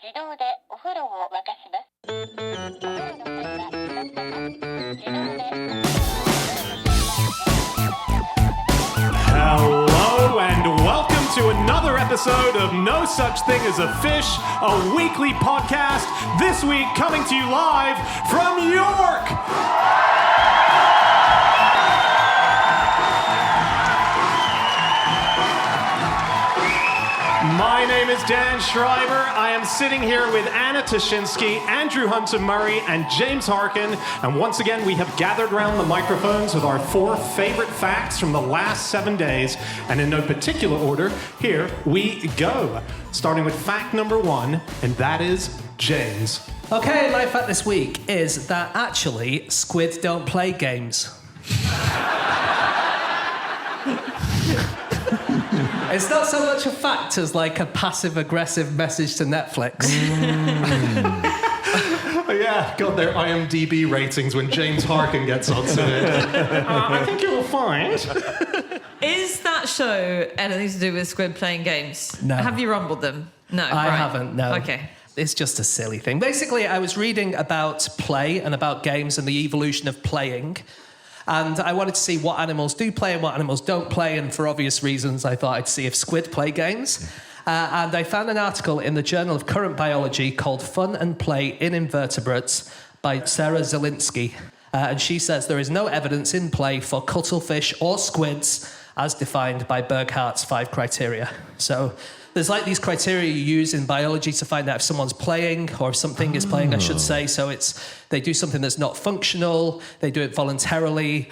自動でお風呂を沸かします。お風呂の声は自動で。Hello and welcome to another episode of No Such Thing as a Fish, a weekly podcast. This week coming to you live from York. My name is Dan Schreiber. I am sitting here with Anna Tashinsky, Andrew Hunter-Murray, and James Harkin. And once again, we have gathered around the microphones with our 4 favorite facts from the last 7 days. And in no particular order, here we go. Starting with fact number 1, and that is James. Okay, my fact this week is that actually squid don't play games. It's not so much a fact as like a passive-aggressive message to Netflix. Yeah, got their IMDb ratings when James Harkin gets onto it. I think you will find. Is that show anything to do with squid playing games? No. Have you rumbled them? No, I haven't, no. Okay. It's just a silly thing. Basically, I was reading about play and about games and the evolution of playing. And I wanted to see what animals do play and what animals don't play. And for obvious reasons, I thought I'd see if squid play games. And I found an article in the Journal of Current Biology called Fun and Play in Invertebrates by Sarah Zielinski. And she says there is no evidence in play for cuttlefish or squids as defined by Burghart's 5 criteria. So there's like these criteria you use in biology to find out if someone's playing or if something is playing, I should say. So they do something that's not functional, they do it voluntarily,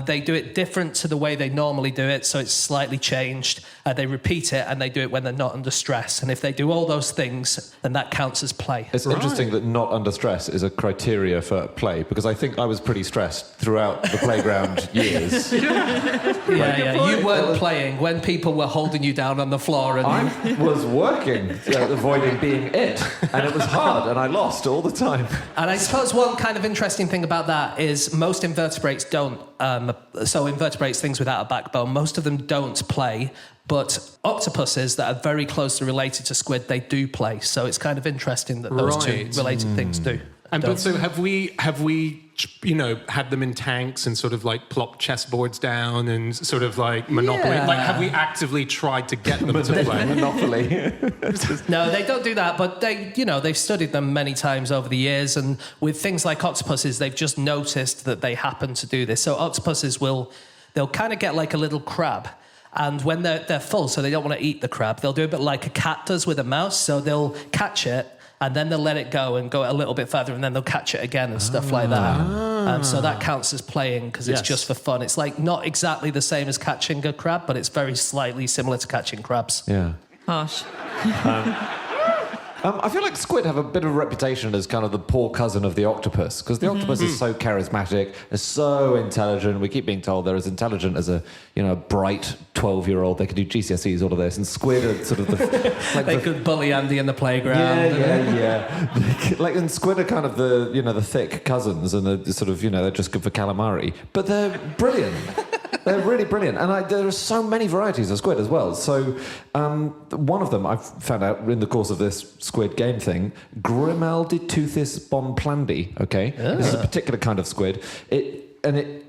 they do it different to the way they normally do it, so it's slightly changed. They repeat it and they do it when they're not under stress. And if they do all those things, then that counts as play. It's interesting that not under stress is a criteria for play, because I think I was pretty stressed throughout the playground years. Yeah. You weren't playing when people were holding you down on the floor. And I was working, avoiding being it, and it was hard, and I lost all the time. And I suppose one kind of interesting thing about that is most invertebrates don't. So invertebrates, things without a backbone, most of them don't play. But octopuses that are very closely related to squid, they do play. So it's kind of interesting that those two related things do. And but so have we, had them in tanks and sort of like plopped chessboards down and sort of like Monopoly? Yeah. Like, have we actively tried to get them to play? Monopoly. No, they don't do that, but they've studied them many times over the years, and with things like octopuses, they've just noticed that they happen to do this. So octopuses they'll kind of get like a little crab, and when they're full, so they don't want to eat the crab, they'll do a bit like a cat does with a mouse, so they'll catch it, and then they'll let it go and go a little bit further, and then they'll catch it again and stuff like that. So that counts as playing because it's just for fun. It's like not exactly the same as catching a crab, but it's very slightly similar to catching crabs. Yeah. Harsh. I feel like squid have a bit of a reputation as kind of the poor cousin of the octopus, because the octopus is so charismatic, is so intelligent. We keep being told they're as intelligent as a bright 12-year-old. They could do GCSEs, all of this, and squid are sort of They could bully Andy in the playground. Yeah. And squid are kind of the thick cousins, and they're sort of they're just good for calamari, but they're brilliant. They're really brilliant. And there are so many varieties of squid as well. So one of them I've found out in the course of this squid game thing, Grimalditeuthis bonplandi, okay? Yeah. This is a particular kind of squid. It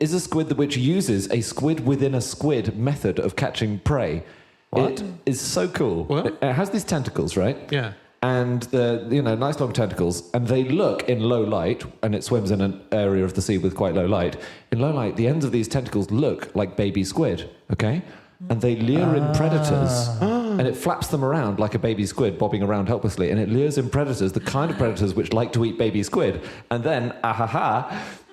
is a squid which uses a squid within a squid method of catching prey. What? It is so cool. What? It has these tentacles, right? Yeah. And they're, nice long tentacles, and they look in low light, and it swims in an area of the sea with quite low light. In low light, the ends of these tentacles look like baby squid, okay? And they lure in predators, and it flaps them around like a baby squid bobbing around helplessly, and it lures in predators, the kind of predators which like to eat baby squid. And then,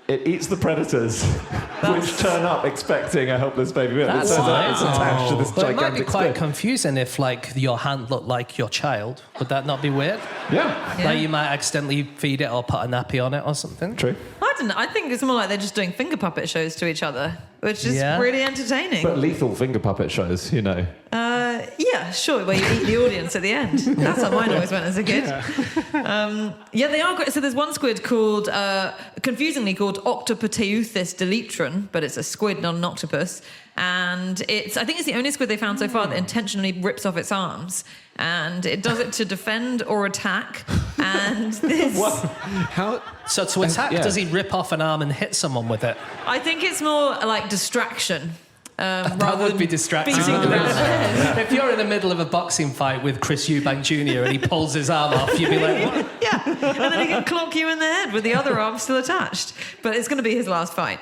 it eats the predators, which turn up expecting a helpless baby. It turns out it's attached to this But gigantic it might be quite squid. confusing if, your hand looked like your child. Would that not be weird? Yeah. Like you might accidentally feed it or put a nappy on it or something. True. I don't know. I think it's more like they're just doing finger puppet shows to each other, which is really entertaining. But lethal finger puppet shows, Yeah, sure, where you eat the audience at the end. That's how mine always went as a kid. They are great. So there's one squid confusingly called Octopoteuthis deletron, but it's a squid, not an octopus. And I think it's the only squid they found so far that intentionally rips off its arms. And it does it to defend or attack. And this... How? So to attack, yeah. does he rip off an arm and hit someone with it? I think it's more like distraction. That would be distracting. beating around the head. If you're in the middle of a boxing fight with Chris Eubank Jr. and he pulls his arm off, you'd be like, what? Yeah, and then he can clock you in the head with the other arm still attached. But it's going to be his last fight.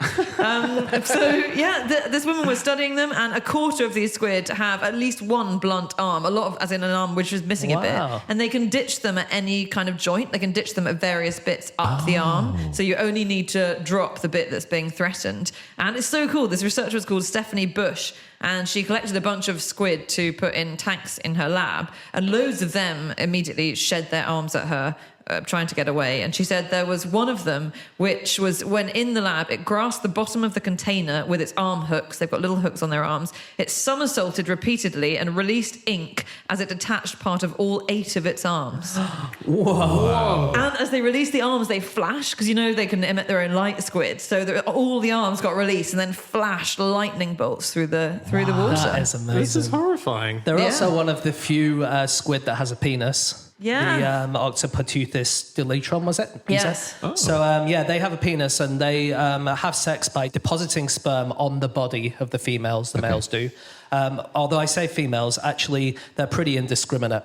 This woman was studying them, and a quarter of these squid have at least one blunt arm, as in an arm which is missing a bit. And they can ditch them at any kind of joint. They can ditch them at various bits up the arm. So you only need to drop the bit that's being threatened. And it's so cool. This researcher was called Stephanie Bush, and she collected a bunch of squid to put in tanks in her lab, and loads of them immediately shed their arms at her, trying to get away. And she said there was one of them which was, when in the lab, it grasped the bottom of the container with its arm hooks. They've got little hooks on their arms. It somersaulted repeatedly and released ink as it detached part of all 8 of its arms. Whoa. And as they released the arms, they flashed, because they can emit their own light, squid. So all the arms got released and then flashed lightning bolts through the water. That is amazing. This is horrifying. They're also one of the few squid that has a penis. Yeah. The Octopoteuthis deletron, was it? Yes. Oh. So, they have a penis, and they have sex by depositing sperm on the body of the females. The males do. Although I say females, actually, they're pretty indiscriminate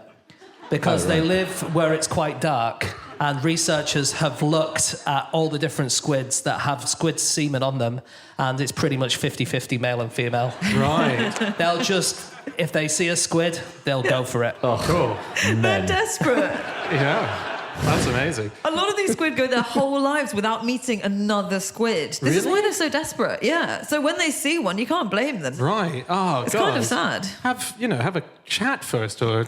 because they live where it's quite dark. And researchers have looked at all the different squids that have squid semen on them, and it's pretty much 50-50 male and female. Right. They'll just, if they see a squid, they'll go for it. Oh, cool. They're desperate. Yeah. That's amazing. A lot of these squid go their whole lives without meeting another squid. This is why they're so desperate. Yeah. So when they see one, you can't blame them. Right. Oh, It's God. kind of sad. Have a chat first, or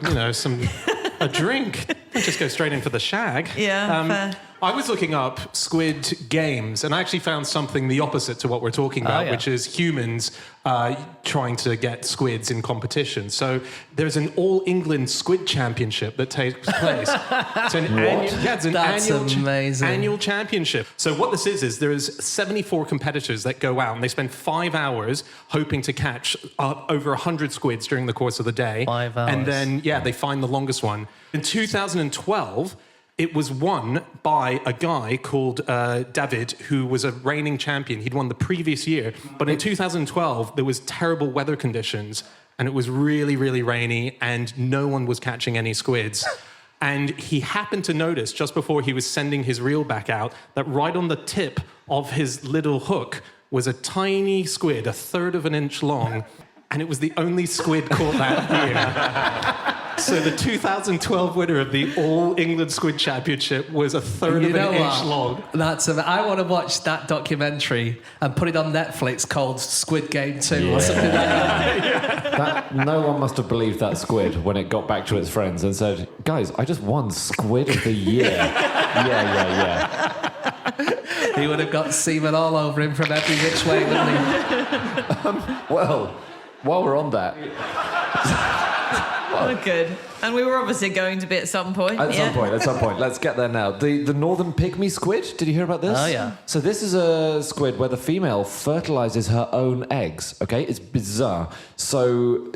a drink. Don't just go straight in for the shag. Yeah, fair. I was looking up squid games, and I actually found something the opposite to what we're talking about, which is humans trying to get squids in competition. So there's an All England Squid Championship that takes place. It's an annual championship. So what this is there's 74 competitors that go out, and they spend 5 hours hoping to catch over 100 squids during the course of the day. 5 hours. And then, they find the longest one. In 2012... it was won by a guy called David, who was a reigning champion. He'd won the previous year. But in 2012, there was terrible weather conditions, and it was really, really rainy, and no one was catching any squids. And he happened to notice, just before he was sending his reel back out, that right on the tip of his little hook was a tiny squid, 1/3 of an inch long, and it was the only squid caught that year. So the 2012 winner of the All England Squid Championship was 1/3 of an inch long. I want to watch that documentary and put it on Netflix called Squid Game 2 or something like that. No one must have believed that squid when it got back to its friends and said, "Guys, I just won Squid of the Year." Yeah. He would have got semen all over him from every which way, wouldn't he? Well, while we're on that... Oh, good. And we were obviously going to be at some point. At some point. Let's get there now. The northern pygmy squid, did you hear about this? Oh, yeah. So this is a squid where the female fertilizes her own eggs, okay? It's bizarre. So,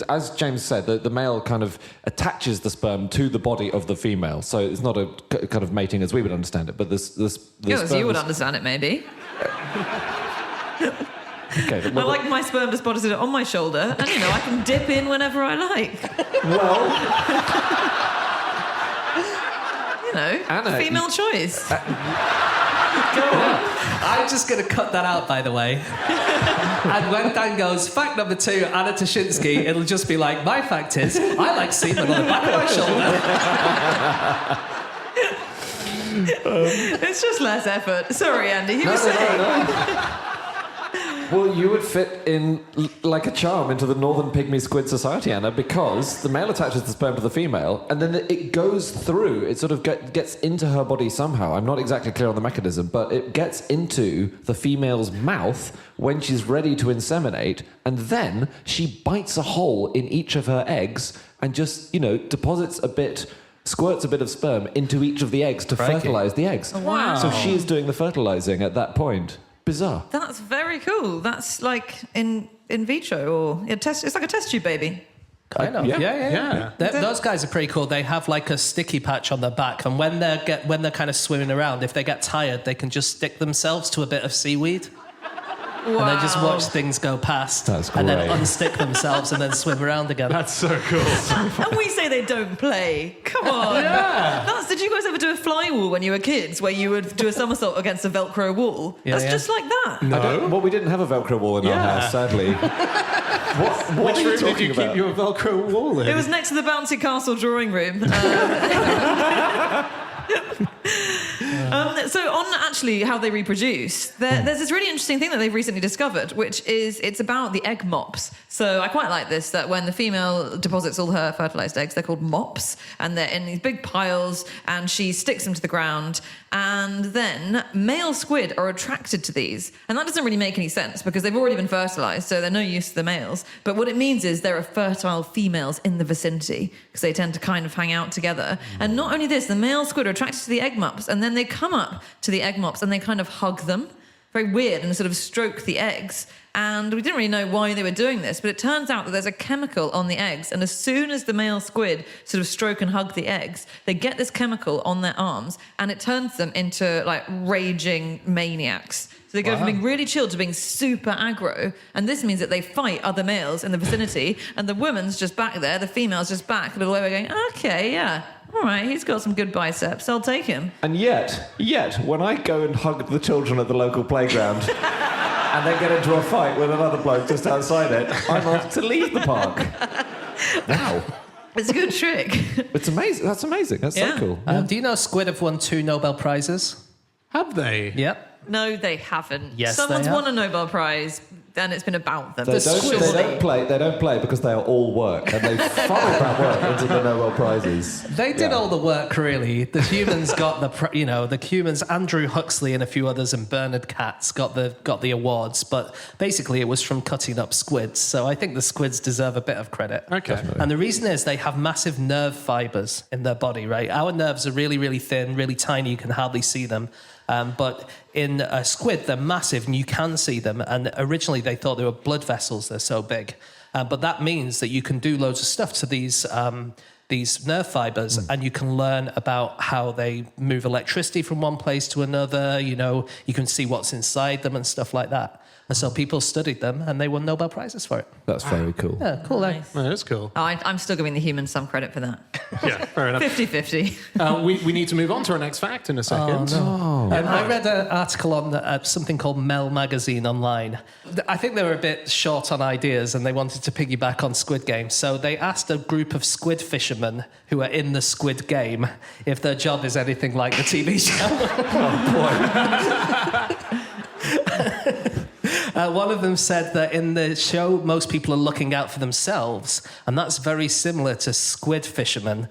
as James said, the male kind of attaches the sperm to the body of the female. So it's not a kind of mating as we would understand it, but the sperm you would understand it, maybe. Okay, I like my sperm deposited on my shoulder, and I can dip in whenever I like. Well, Anna, female choice. Go on. I'm just going to cut that out, by the way. And when Dan goes, fact number 2, Anna Toshinsky, it'll just be like, my fact is, I like semen on the back of my shoulder. It's just less effort. Sorry, Andy, you were saying. No. Well, you would fit in like a charm into the Northern Pygmy Squid Society, Anna, because the male attaches the sperm to the female, and then it goes through. It sort of gets into her body somehow. I'm not exactly clear on the mechanism, but it gets into the female's mouth when she's ready to inseminate, and then she bites a hole in each of her eggs and just, deposits squirts a bit of sperm into each of the eggs to fertilize the eggs. Wow. So she is doing the fertilizing at that point. Bizarre. That's very cool. That's like in vitro or it's like a test tube baby. Kind of. Yeah. Those guys are pretty cool. They have like a sticky patch on their back, and when they're kind of swimming around, if they get tired, they can just stick themselves to a bit of seaweed. Wow. And they just watch things go past. That's and then great. unstick themselves and then swim around again. That's so cool. And we say they don't play. Come on. Yeah. Did you guys ever do a fly wall when you were kids, where you would do a somersault against a Velcro wall? Yeah, That's yeah. just like that. No. Well, we didn't have a Velcro wall in our house, sadly. What Which are you room did talking you about? keep your Velcro wall in? It was next to the bouncy castle drawing room. So on actually how they reproduce, there's this really interesting thing that they've recently discovered, which is it's about the egg mops. So I quite like this, that when the female deposits all her fertilized eggs, they're called mops, and they're in these big piles, and she sticks them to the ground, and then male squid are attracted to these. And that doesn't really make any sense because they've already been fertilized, so they're no use to the males. But what it means is there are fertile females in the vicinity because they tend to kind of hang out together. And not only this, the male squid are attracted to the egg mops, and then they come up to the egg mops and they kind of hug them. Very weird, and sort of stroke the eggs. And we didn't really know why they were doing this, but it turns out that there's a chemical on the eggs, and as soon as the male squid sort of stroke and hug the eggs, they get this chemical on their arms, and it turns them into like raging maniacs. So they go from being really chill to being super aggro, and this means that they fight other males in the vicinity, and the woman's just back there, the female's just back a little way going, okay, yeah, all right, he's got some good biceps, I'll take him. And yet, when I go and hug the children at the local playground and then get into a fight with another bloke just outside it, I'm asked to leave the park. Wow. It's a good trick. It's amazing. That's amazing. That's so cool. Do you know squid have won 2 Nobel Prizes? Have they? Yep. No, they haven't. Yes, Someone's they have. won a Nobel Prize, and it's been about them. They don't play because they are all work, and they funnel that work into the Nobel Prizes. They did all the work, really. The humans got the humans. Andrew Huxley and a few others, and Bernard Katz got the awards. But basically, it was from cutting up squids. So I think the squids deserve a bit of credit. Okay. Definitely. And the reason is they have massive nerve fibers in their body. Right, our nerves are really, really thin, really tiny. You can hardly see them. But in a squid, they're massive and you can see them. And originally they thought they were blood vessels, they're so big. But that means that you can do loads of stuff to these nerve fibers and you can learn about how they move electricity from one place to another. You know, you can see what's inside them and stuff like that. And so people studied them and they won Nobel Prizes for it. That's very cool. Yeah, cool. Eh? Nice. That is cool. I'm still giving the humans some credit for that. Yeah, fair enough. 50-50. We need to move on to our next fact in a second. I read an article on something called Mel magazine online. I think they were a bit short on ideas and they wanted to piggyback on Squid Game. So they asked a group of squid fishermen who are in the Squid Game if their job is anything like the TV show. One of them said that in the show, most people are looking out for themselves, and that's very similar to squid fishermen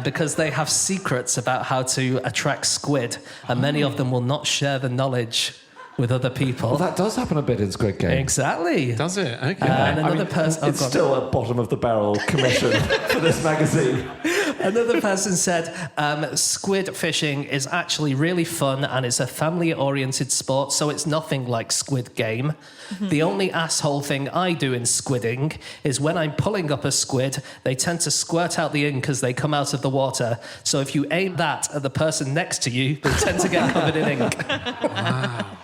because they have secrets about how to attract squid, and many of them will not share the knowledge with other people. Well, that does happen a bit in Squid Game. Exactly. Does it? Okay. And another person... It's still a bottom of the barrel commission for this magazine. Another person said, squid fishing is actually really fun and it's a family-oriented sport, so it's nothing like Squid Game. Mm-hmm. The only asshole thing I do in squidding is when I'm pulling up a squid, they tend to squirt out the ink as they come out of the water. So if you aim that at the person next to you, they tend to get covered in ink. Wow.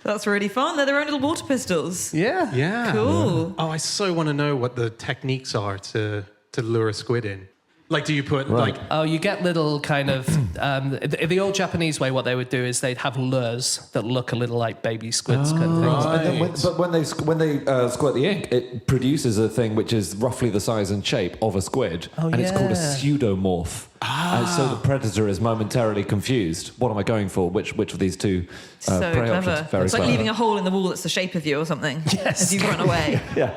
That's really fun. They're their own little water pistols. Yeah. Yeah. Cool. Oh, I so want to know what the techniques are to lure a squid in. Like, do you put, like... Oh, you get little kind of... the old Japanese way, what they would do is they'd have lures that look a little like baby squids kind of things. Right. And then when they squirt the ink, it produces a thing which is roughly the size and shape of a squid, and it's called a pseudomorph. So the predator is momentarily confused. What am I going for? Which of these two So prey clever. options? Very It's like clever. leaving a hole in the wall that's the shape of you or something. Yes. As you run away. Yeah.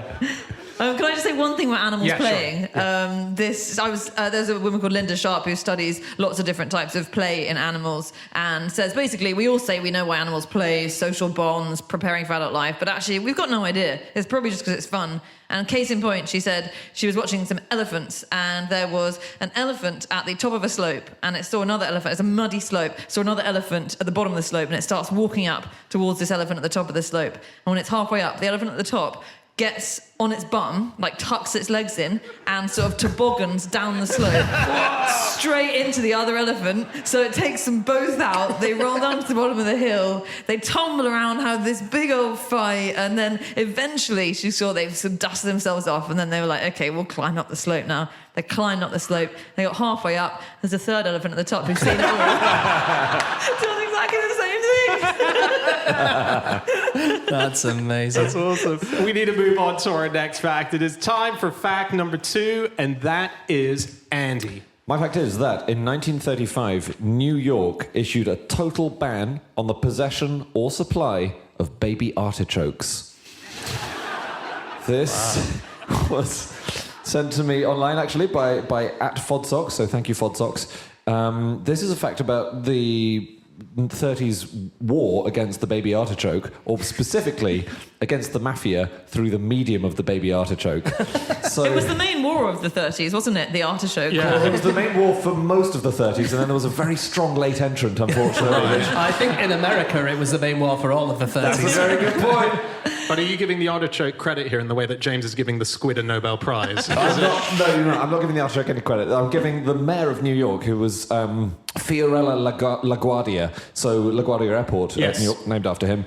Can I just say one thing about animals Yeah, playing? Sure. There's a woman called Linda Sharp who studies lots of different types of play in animals and says basically we all say we know why animals play, social bonds, preparing for adult life, but actually we've got no idea. It's probably just because it's fun. And case in point, she said she was watching some elephants and there was an elephant at the top of a slope and it saw another elephant. It's a muddy slope. Saw another elephant at the bottom of the slope and it starts walking up towards this elephant at the top of the slope. And when it's halfway up, the elephant at the top gets on its bum, like tucks its legs in, and sort of toboggans down the slope straight into the other elephant. So it takes them both out. They roll down to the bottom of the hill. They tumble around, have this big old fight, and then eventually she saw they sort of dusted themselves off, and then they were like, okay, we'll climb up the slope now. They climbed up the slope. They got halfway up. There's a third elephant at the top who's seen it all. Doing exactly the same thing. That's amazing. That's awesome. We need to move on to our next fact. It is time for fact number 2, and that is Andy. My fact is that in 1935, New York issued a total ban on the possession or supply of baby artichokes. This was sent to me online, actually, by @Fodsocks, so thank you, Fodsocks. This is a fact about the 30s war against the baby artichoke, or specifically against the mafia through the medium of the baby artichoke. So It was the main war of the 30s, wasn't it? The artichoke Yeah. war. it was the main war for most of the 30s, and then there was a very strong late entrant, unfortunately. I think in America it was the main war for all of the 30s. That's a very good point. But are you giving the artichoke credit here in the way that James is giving the squid a Nobel Prize? I'm not giving the artichoke any credit. I'm giving the mayor of New York, who was Fiorella LaGuardia, so LaGuardia Airport, Yes. New York, named after him.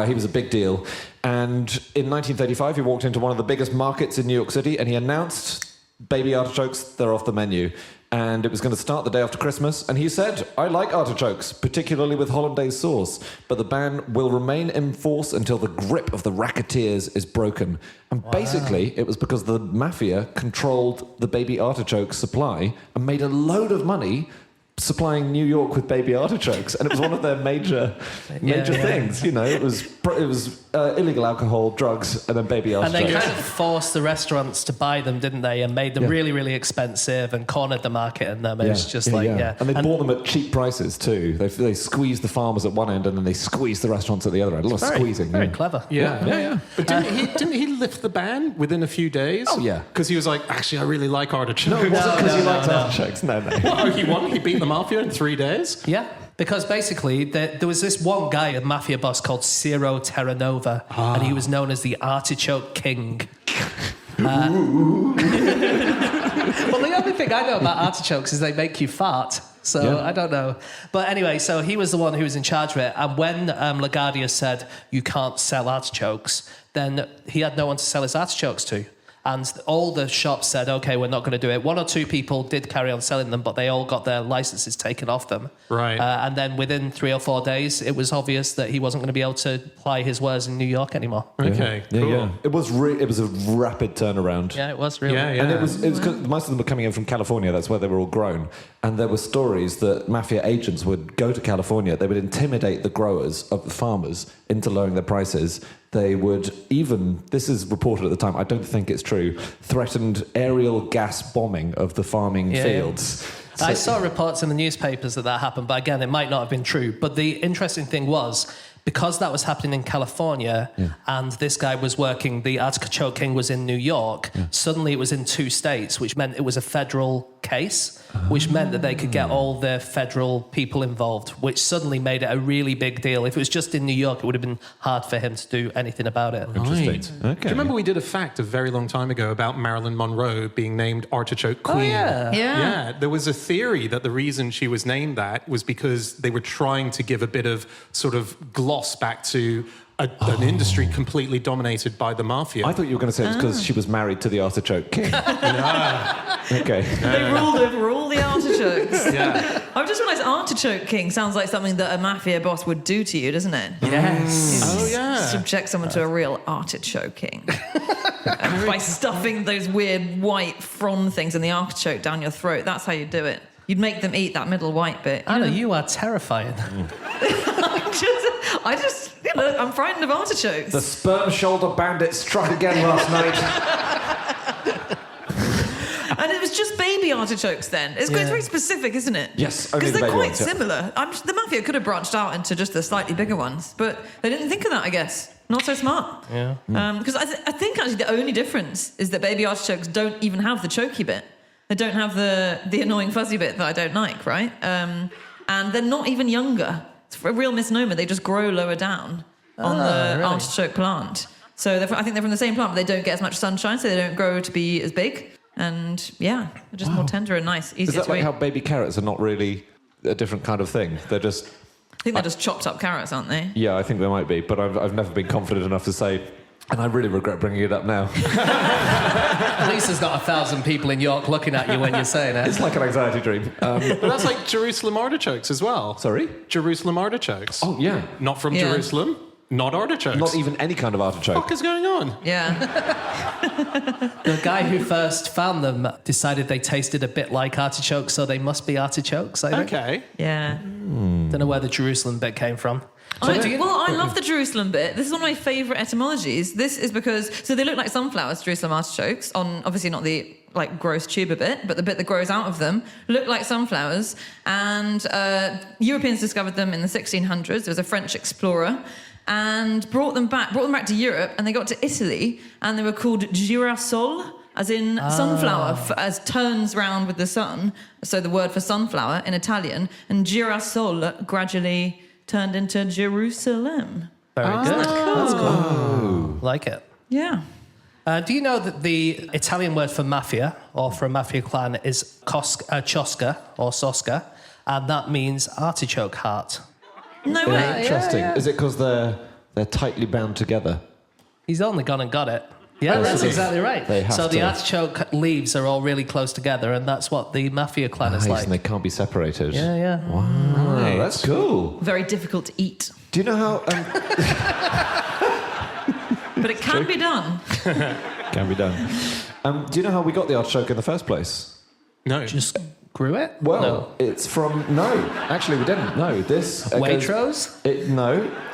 He was a big deal. And in 1935, he walked into one of the biggest markets in New York City, and he announced, baby artichokes, they're off the menu. And it was going to start the day after Christmas. And he said, I like artichokes, particularly with hollandaise sauce. But the ban will remain in force until the grip of the racketeers is broken. And basically, it was because the mafia controlled the baby artichoke supply and made a load of money supplying New York with baby artichokes, and it was one of their major things. You know, it was illegal alcohol, drugs, and then baby artichokes. And they kind of forced the restaurants to buy them, didn't they? And made them really, really expensive and cornered the market in them. It was just And they bought them at cheap prices too. They squeezed the farmers at one end, and then they squeezed the restaurants at the other end. A lot of squeezing. Very clever. Yeah. But didn't he lift the ban within a few days? Oh, yeah. Because he was like, actually, I really like artichokes. No, it wasn't because he liked artichokes. No. What, he won? He beat the mafia in 3 days? Yeah, because basically there was this one guy, a mafia boss called Ciro Terranova, and he was known as the Artichoke King. Well, the only thing I know about artichokes is they make you fart. So I don't know. But anyway, so he was the one who was in charge of it. And when LaGuardia said, you can't sell artichokes, then he had no one to sell his artichokes to. And all the shops said, OK, we're not going to do it. 1 or 2 people did carry on selling them, but they all got their licenses taken off them. Right. And then within 3 or 4 days, it was obvious that he wasn't going to be able to apply his wares in New York anymore. Okay, cool. Yeah. It was a rapid turnaround. Yeah, it was really. Yeah. And it was 'cause most of them were coming in from California. That's where they were all grown. And there were stories that mafia agents would go to California. They would intimidate the growers of the farmers into lowering their prices. They would even, this is reported at the time, I don't think it's true, threatened aerial gas bombing of the farming fields. So, I saw reports in the newspapers that happened, but again, it might not have been true. But the interesting thing was, because that was happening in California and this guy was working, the Artichoke King was in New York, suddenly it was in 2 states, which meant it was a federal case, which meant that they could get all the federal people involved, which suddenly made it a really big deal. If it was just in New York, it would have been hard for him to do anything about it. Interesting. Do Okay. you remember we did a fact a very long time ago about Marilyn Monroe being named Artichoke Queen? Oh, yeah. Yeah, there was a theory that the reason she was named that was because they were trying to give a bit of sort of gloss back to an industry completely dominated by the mafia. I thought you were going to say it's because she was married to the Artichoke King. Okay. They ruled over all the artichokes. Yeah. I've just realised Artichoke King sounds like something that a mafia boss would do to you, doesn't it? Yes. Oh, yeah. Subject someone to a real artichoking. By stuffing those weird white frond things in the artichoke down your throat. That's how you do it. You'd make them eat that middle white bit. Anna, you are terrifying. I'm frightened of artichokes. The sperm shoulder bandit struck again last night. baby artichokes then? It's very specific, isn't it? Yes, only because the they're baby quite ones, yeah. similar. The mafia could have branched out into just the slightly bigger ones, but they didn't think of that, I guess. Not so smart. Yeah. Because I think actually the only difference is that baby artichokes don't even have the choky bit. They don't have the annoying fuzzy bit that I don't like, right? And they're not even younger. It's a real misnomer. They just grow lower down on the artichoke plant. So I think they're from the same plant, but they don't get as much sunshine, so they don't grow to be as big. And yeah, they're just more tender and nice, easier Is that to like eat. how baby carrots are not really a different kind of thing? They're just... I think they're just chopped up carrots, aren't they? Yeah, I think they might be, but I've never been confident enough to say, and I really regret bringing it up now. At least there's not 1,000 people in York looking at you when you're saying it. It's like an anxiety dream. But that's like Jerusalem artichokes as well. Sorry? Jerusalem artichokes. Oh, yeah. Not from Yeah. Jerusalem, not artichokes. Not even any kind of artichoke. What the fuck is going on? Yeah. The guy who first found them decided they tasted a bit like artichokes, so they must be artichokes, I think. Okay. Yeah. Don't know where the Jerusalem bit came from. I love the Jerusalem bit. This is one of my favourite etymologies. This is because, so they look like sunflowers, Jerusalem artichokes, on obviously not the like gross tuber bit, but the bit that grows out of them look like sunflowers. And Europeans discovered them in the 1600s. There was a French explorer and brought them back to Europe, and they got to Italy, and they were called girasol, as in sunflower, as turns round with the sun. So the word for sunflower in Italian, and girasol gradually turned into Jerusalem. Very good. That's cool. Like it. Yeah. Do you know that the Italian word for mafia, or for a mafia clan, is ciosca, or sosca, and that means artichoke heart? No way. Interesting. Is it because they're tightly bound together? He's only gone and got it. Yeah, that's exactly right. They have so the to. artichoke leaves are all really close together, and that's what the mafia clan is like. And they can't be separated. Yeah. Wow, that's cool. Very difficult to eat. Do you know how... But it can be done. can be done. Do you know how we got the artichoke in the first place? No. Just grew it? Well, it's from... No, actually we didn't. No, this... Waitrose?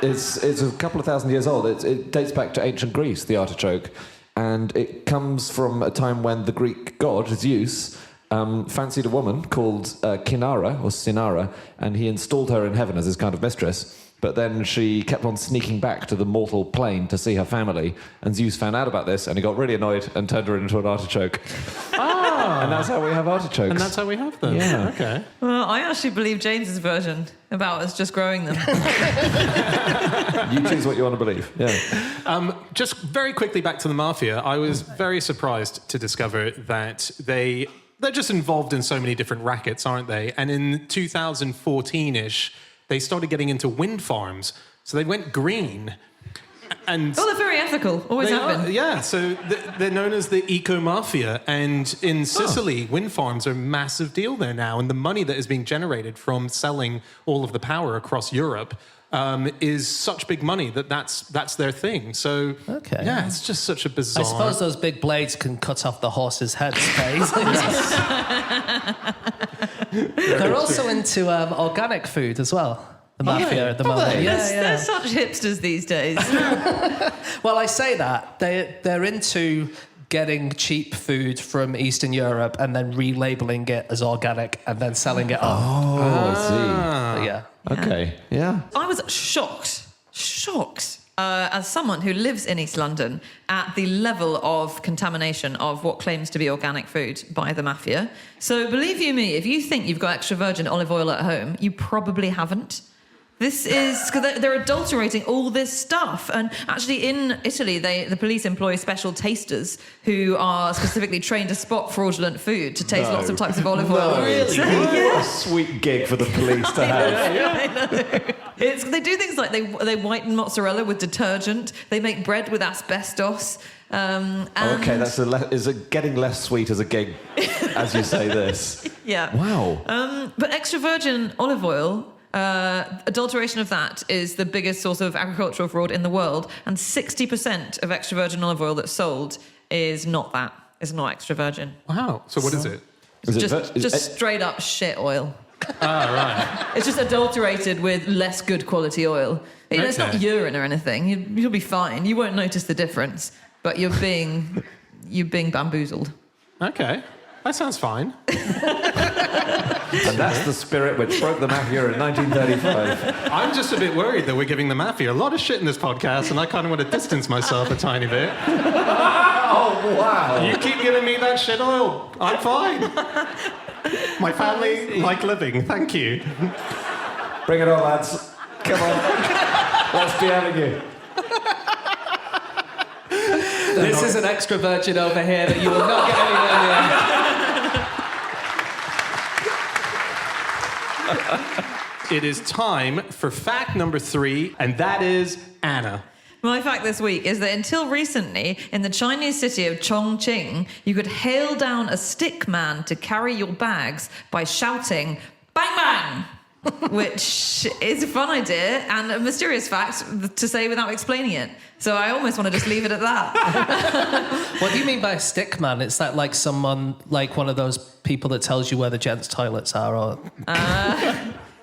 It's a couple of thousand years old. It dates back to ancient Greece, the artichoke. And it comes from a time when the Greek god, Zeus, fancied a woman called Kinara, or Sinara, and he installed her in heaven as his kind of mistress. But then she kept on sneaking back to the mortal plane to see her family, and Zeus found out about this, and he got really annoyed and turned her into an artichoke. And that's how we have artichokes. And that's how we have them. Yeah. Okay. Well, I actually believe James's version about us just growing them. You choose what you want to believe. Yeah. Just very quickly back to the mafia. I was very surprised to discover that they're just involved in so many different rackets, aren't they? And in 2014-ish, they started getting into wind farms. So they went green. And they're very ethical. Always have been. Yeah, so they're known as the eco-mafia. And in Sicily, wind farms are a massive deal there now. And the money that is being generated from selling all of the power across Europe is such big money that's their thing. So, yeah, it's just such a bizarre... I suppose those big blades can cut off the horse's heads, They're also into organic food as well. The mafia at the moment. They're such hipsters these days. Well, I say that. They're into getting cheap food from Eastern Europe and then relabeling it as organic and then selling it on. Oh, I see. But yeah. Okay, yeah. I was shocked, as someone who lives in East London, at the level of contamination of what claims to be organic food by the mafia. So believe you me, if you think you've got extra virgin olive oil at home, you probably haven't. This is because they're adulterating all this stuff. And actually in Italy, the police employ special tasters who are specifically trained to spot fraudulent food, to taste lots of types of olive oil. Really? So, What a sweet gig for the police to have. I know. They do things like they whiten mozzarella with detergent. They make bread with asbestos. Okay, is it getting less sweet as a gig, as you say this? Yeah. Wow. But extra virgin olive oil, adulteration of that is the biggest source of agricultural fraud in the world, and 60% of extra virgin olive oil that's sold is not that. It's not extra virgin. Wow. So what is it? Just straight up shit oil. Right. It's just adulterated with less good quality oil. You know, it's not urine or anything. You'll be fine. You won't notice the difference. But you're being bamboozled. Okay. That sounds fine. And that's the spirit which broke the mafia in 1935. I'm just a bit worried that we're giving the mafia a lot of shit in this podcast, and I kind of want to distance myself a tiny bit. Oh, wow. You keep giving me that shit oil. I'm fine. My family like living. Thank you. Bring it on, lads. Come on. Let's be having you. This is an extra virgin over here that you will not get anywhere near. It is time for fact number 3, and that is Anna. My fact this week is that until recently, in the Chinese city of Chongqing, you could hail down a stick man to carry your bags by shouting, "Bang, bang!" Which is a fun idea and a mysterious fact to say without explaining it. So I almost want to just leave it at that. What do you mean by a stick man? Is that like someone, like one of those people that tells you where the gents' toilets are? Or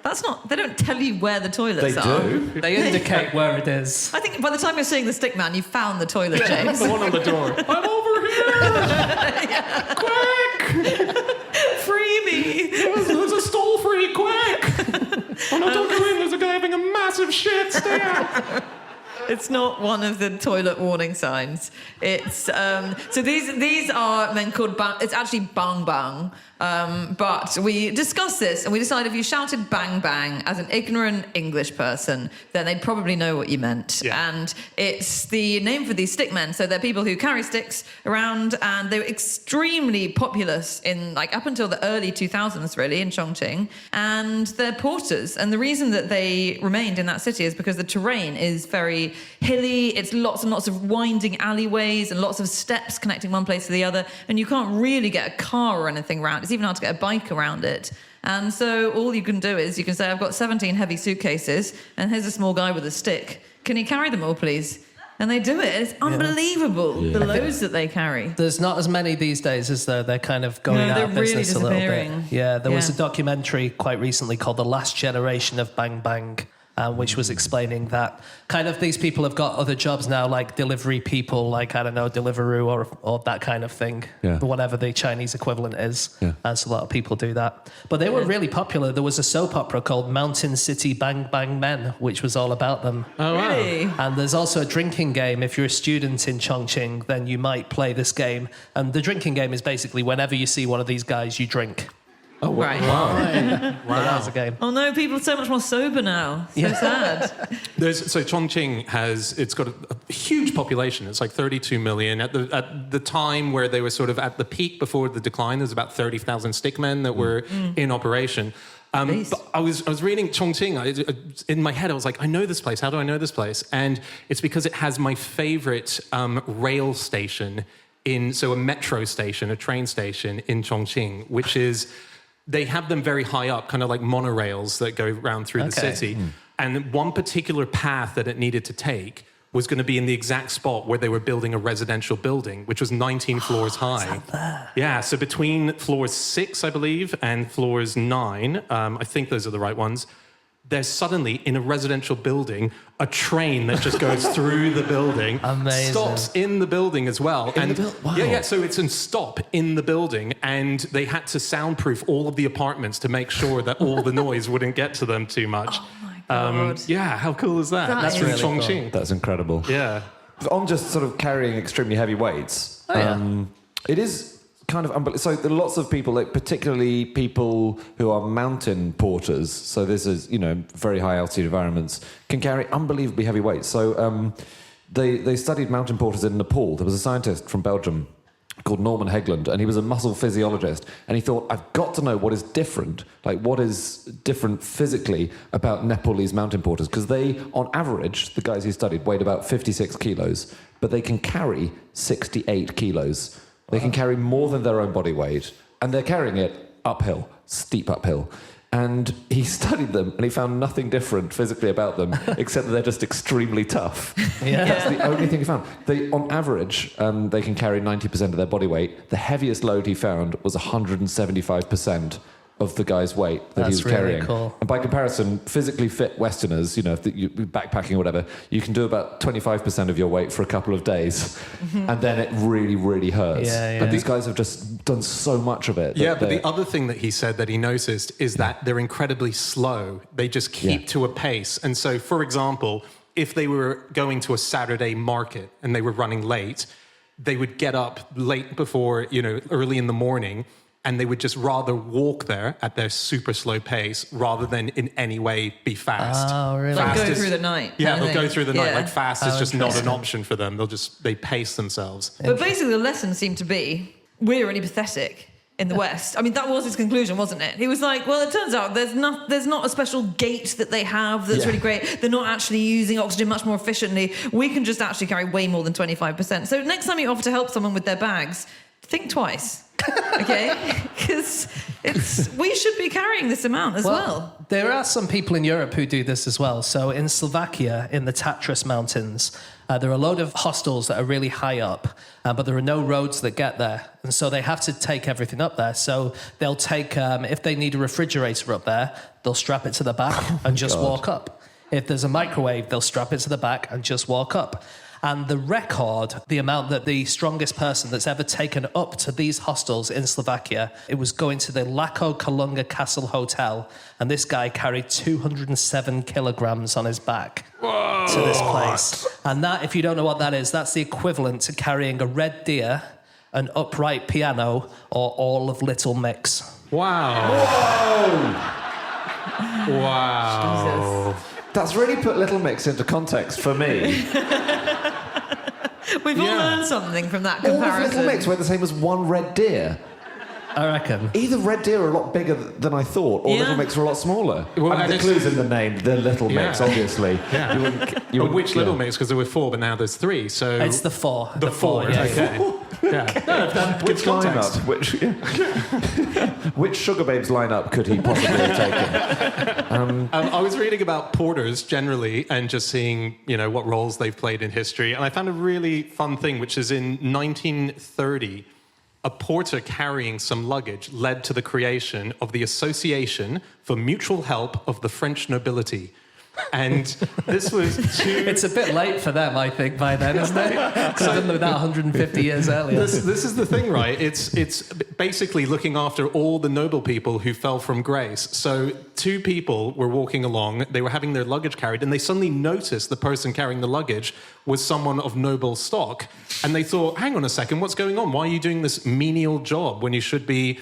That's not... They don't tell you where the toilets They are. do. they indicate where it is. I think by the time you're seeing the stick man, you've found the toilet, James. The one on the door. I'm over here! Quick! Free me! There's a stall free, quick! Oh no, don't go in, there's a guy having a massive shit, stay out! It's not one of the toilet warning signs. It's so these are men called bang. It's actually bang bang. But we discussed this and we decided if you shouted bang bang as an ignorant English person, then they'd probably know what you meant. Yeah. And it's the name for these stick men. So they're people who carry sticks around, and they were extremely populous in like up until the early 2000s, really, in Chongqing. And they're porters. And the reason that they remained in that city is because the terrain is very hilly. It's lots and lots of winding alleyways and lots of steps connecting one place to the other. And you can't really get a car or anything around. It's even hard to get a bike around it. And so all you can do is you can say, I've got 17 heavy suitcases and here's a small guy with a stick. Can you carry them all, please? And they do it. It's unbelievable, the loads that they carry. There's not as many these days, is there? They're kind of going out they're of business really a little bit. disappearing. Yeah, there was Yeah. a documentary quite recently called The Last Generation of Bang Bang, which was explaining that kind of these people have got other jobs now, like delivery people, like, I don't know, Deliveroo or that kind of thing, Yeah. whatever the Chinese equivalent is. Yeah. So a lot of people do that. But they were really popular. There was a soap opera called Mountain City Bang Bang Men, which was all about them. Oh, wow. Really? And there's also a drinking game. If you're a student in Chongqing, then you might play this game. And the drinking game is basically whenever you see one of these guys, you drink. Oh, right. Wow. That's a game. Oh no, people are so much more sober now. So sad. So Chongqing it's got a huge population. It's like 32 million. At the time where they were sort of at the peak before the decline, there's about 30,000 stickmen that were in operation. But I was reading Chongqing. In my head, I was like, I know this place. How do I know this place? And it's because it has my favorite rail station a metro station, a train station in Chongqing, which is... They have them very high up, kind of like monorails that go around through the city. And one particular path that it needed to take was going to be in the exact spot where they were building a residential building, which was 19 floors high. Yeah, so between floors 6, I believe, and floors 9, I think those are the right ones, there's suddenly, in a residential building, a train that just goes through the building, Amazing. stops in the building as well. Wow. Yeah, so it's in stop in the building, and they had to soundproof all of the apartments to make sure that all the noise wouldn't get to them too much. Oh my God. Yeah, how cool is that? That's is from really Chongqing. That's incredible. Yeah. On just sort of carrying extremely heavy weights, it is kind of unbelievable. So there are lots of people, like particularly people who are mountain porters. So this is, very high altitude environments, can carry unbelievably heavy weights. So they studied mountain porters in Nepal. There was a scientist from Belgium called Norman Hegland, and he was a muscle physiologist. And he thought, I've got to know what is different, like what is different physically about Nepalese mountain porters. Because they, on average, the guys he studied weighed about 56 kilos, but they can carry 68 kilos. They can carry more than their own body weight, and they're carrying it uphill, steep uphill. And he studied them, and he found nothing different physically about them, except that they're just extremely tough. That's the only thing he found. They, on average, they can carry 90% of their body weight. The heaviest load he found was 175%. of the guy's weight that That's he was really carrying. cool. And by comparison, physically fit Westerners, you know, if you're backpacking or whatever, you can do about 25% of your weight for a couple of days, and then it really, really hurts. Yeah. But these guys have just done so much of it. Yeah, but the other thing that he said that he noticed is that they're incredibly slow. They just keep to a pace. And so, for example, if they were going to a Saturday market and they were running late, they would get up late before, early in the morning, and they would just rather walk there at their super slow pace rather than in any way be fast. Oh, really? Like Fast go is- through the night. Yeah, kind of they'll go thing. through the night. Yeah. Like fast is just not an interesting. option for them. They pace themselves. But basically, the lesson seemed to be we're really pathetic in the West. I mean, that was his conclusion, wasn't it? He was like, well, it turns out there's not a special gate that they have that's really great. They're not actually using oxygen much more efficiently. We can just actually carry way more than 25%. So next time you offer to help someone with their bags, think twice. Okay? Because we should be carrying this amount as well. There are some people in Europe who do this as well. So in Slovakia, in the Tatras Mountains, there are a load of hostels that are really high up, but there are no roads that get there. And so they have to take everything up there. So they'll take, if they need a refrigerator up there, they'll strap it to the back and just walk up. If there's a microwave, they'll strap it to the back and just walk up. And the record, the amount that the strongest person that's ever taken up to these hostels in Slovakia, it was going to the Lako Kalunga Castle Hotel, and this guy carried 207 kilograms on his back to this place. And that, if you don't know what that is, that's the equivalent to carrying a red deer, an upright piano, or all of Little Mix. Wow. Whoa! Wow. Jesus. That's really put Little Mix into context for me. We've all learned something from that All of comparison. Little Mix were the same as one red deer. I reckon. Either red deer are a lot bigger than I thought, or Yeah. Little Mix are a lot smaller. Well, I mean, the and clue's in the name, the Little Mix, Yeah. obviously. Yeah. You wouldn't- you But wouldn't- which yeah. Little Mix? Because there were 4, but now there's 3. So It's the four. The four. yeah. Okay. Yeah. No, that gives Which context. lineup? Which Sugar Babes lineup could he possibly have taken? I was reading about porters generally and just seeing, what roles they've played in history. And I found a really fun thing, which is in 1930, a porter carrying some luggage led to the creation of the Association for Mutual Help of the French Nobility. And this was It's a bit late for them, I think, by then, isn't it? Could have done that 150 years earlier. This is the thing, right? It's basically looking after all the noble people who fell from grace. So 2 people were walking along, they were having their luggage carried, and they suddenly noticed the person carrying the luggage was someone of noble stock. And they thought, hang on a second, what's going on? Why are you doing this menial job when you should be,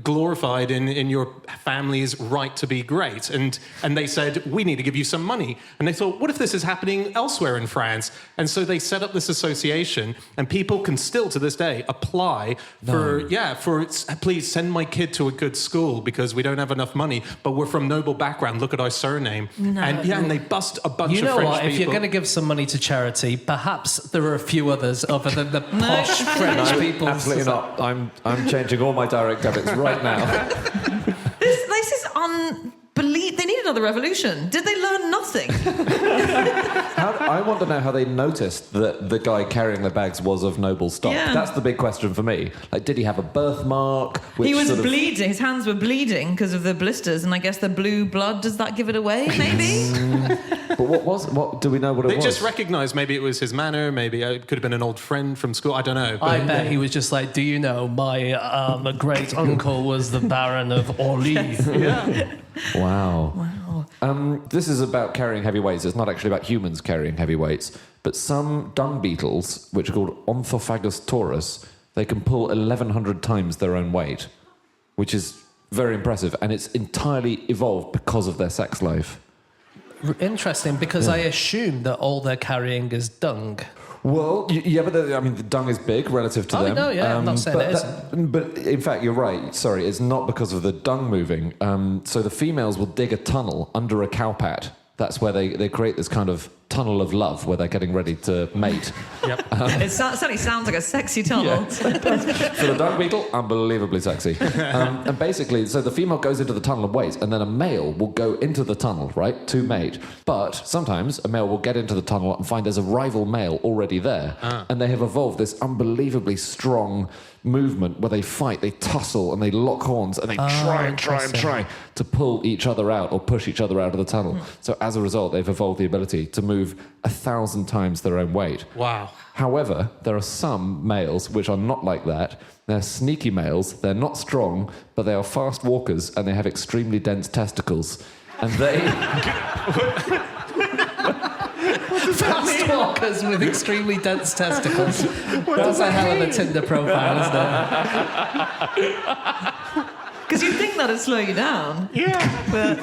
glorified in your family's right to be great? And they said, we need to give you some money. And they thought, what if this is happening elsewhere in France? And so they set up this association, and people can still to this day apply for please send my kid to a good school because we don't have enough money, but we're from noble background. Look at our surname. No. And they bust a bunch You of know French what? people. If you're going to give some money to charity, perhaps there are a few others other than the posh French people. Absolutely not. I'm changing all my direct debits right now. This is unbelievable. They need another revolution. Did they learn nothing? I want to know how they noticed that the guy carrying the bags was of noble stock. Yeah. That's the big question for me. Like, did he have a birthmark? He was sort of- bleeding. His hands were bleeding because of the blisters, and I guess the blue blood, does that give it away, maybe? But what do we know what it They was? just recognised maybe it was his manner, maybe it could have been an old friend from school, I don't know. I bet he was just like, do you know, my great uncle was the Baron of Orly. Yeah. Wow. This is about carrying heavy weights. It's not actually about humans carrying heavy weights, but some dung beetles, which are called Onthophagus taurus, they can pull 1,100 times their own weight, which is very impressive, and it's entirely evolved because of their sex life. Interesting, because I assume that all they're carrying is dung. Well, yeah, but the dung is big relative to them. No, yeah, I'm not saying it isn't. But in fact, you're right. Sorry, it's not because of the dung moving. So the females will dig a tunnel under a cowpat. That's where they create this kind of tunnel of love where they're getting ready to mate. Yep. It certainly sounds like a sexy tunnel. For the dung beetle, unbelievably sexy. And basically, so the female goes into the tunnel and waits, and then a male will go into the tunnel, right, to mate. But sometimes a male will get into the tunnel and find there's a rival male already there. And they have evolved this unbelievably strong movement where they fight, they tussle, and they lock horns, and they try to pull each other out or push each other out of the tunnel. So as a result, they've evolved the ability to move 1,000 times their own weight. Wow. However, there are some males which are not like that. They're sneaky males, they're not strong, but they are fast walkers, and they have extremely dense testicles. And they... Fast walkers with extremely dense testicles. That's a hell of a Tinder profile, isn't it? Because you'd think that'd slow you down. Yeah.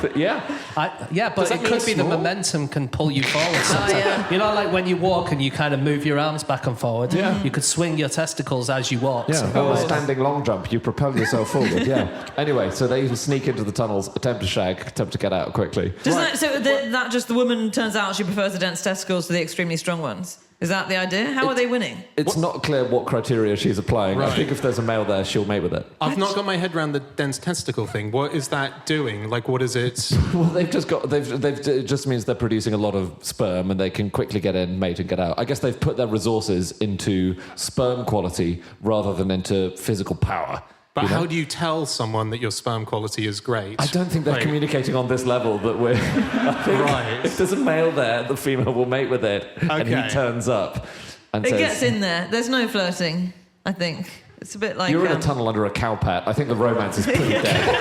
But yeah. But it could be the momentum can pull you forward sometimes. yeah. You know, like when you walk and you kind of move your arms back and forward, you could swing your testicles as you walk. Yeah, or a standing long jump, you propel yourself forward, yeah. Anyway, so they sneak into the tunnels, attempt to shag, attempt to get out quickly. That just the woman turns out she prefers the dense testicles to the extremely strong ones? Is that the idea? How are they winning? It's not clear what criteria she's applying. Right. I think if there's a male there, she'll mate with it. I've not got my head around the dense testicle thing. What is that doing? Like, what is it? Well, it just means they're producing a lot of sperm and they can quickly get in, mate, and get out. I guess they've put their resources into sperm quality rather than into physical power. But how do you tell someone that your sperm quality is great? I don't think they're communicating on this level that we're... I think Right. if there's a male there, the female will mate with it, and he turns up and It says... gets in there. There's no flirting, I think. It's a bit like... You're in a tunnel under a cowpat. I think the romance is pretty dead.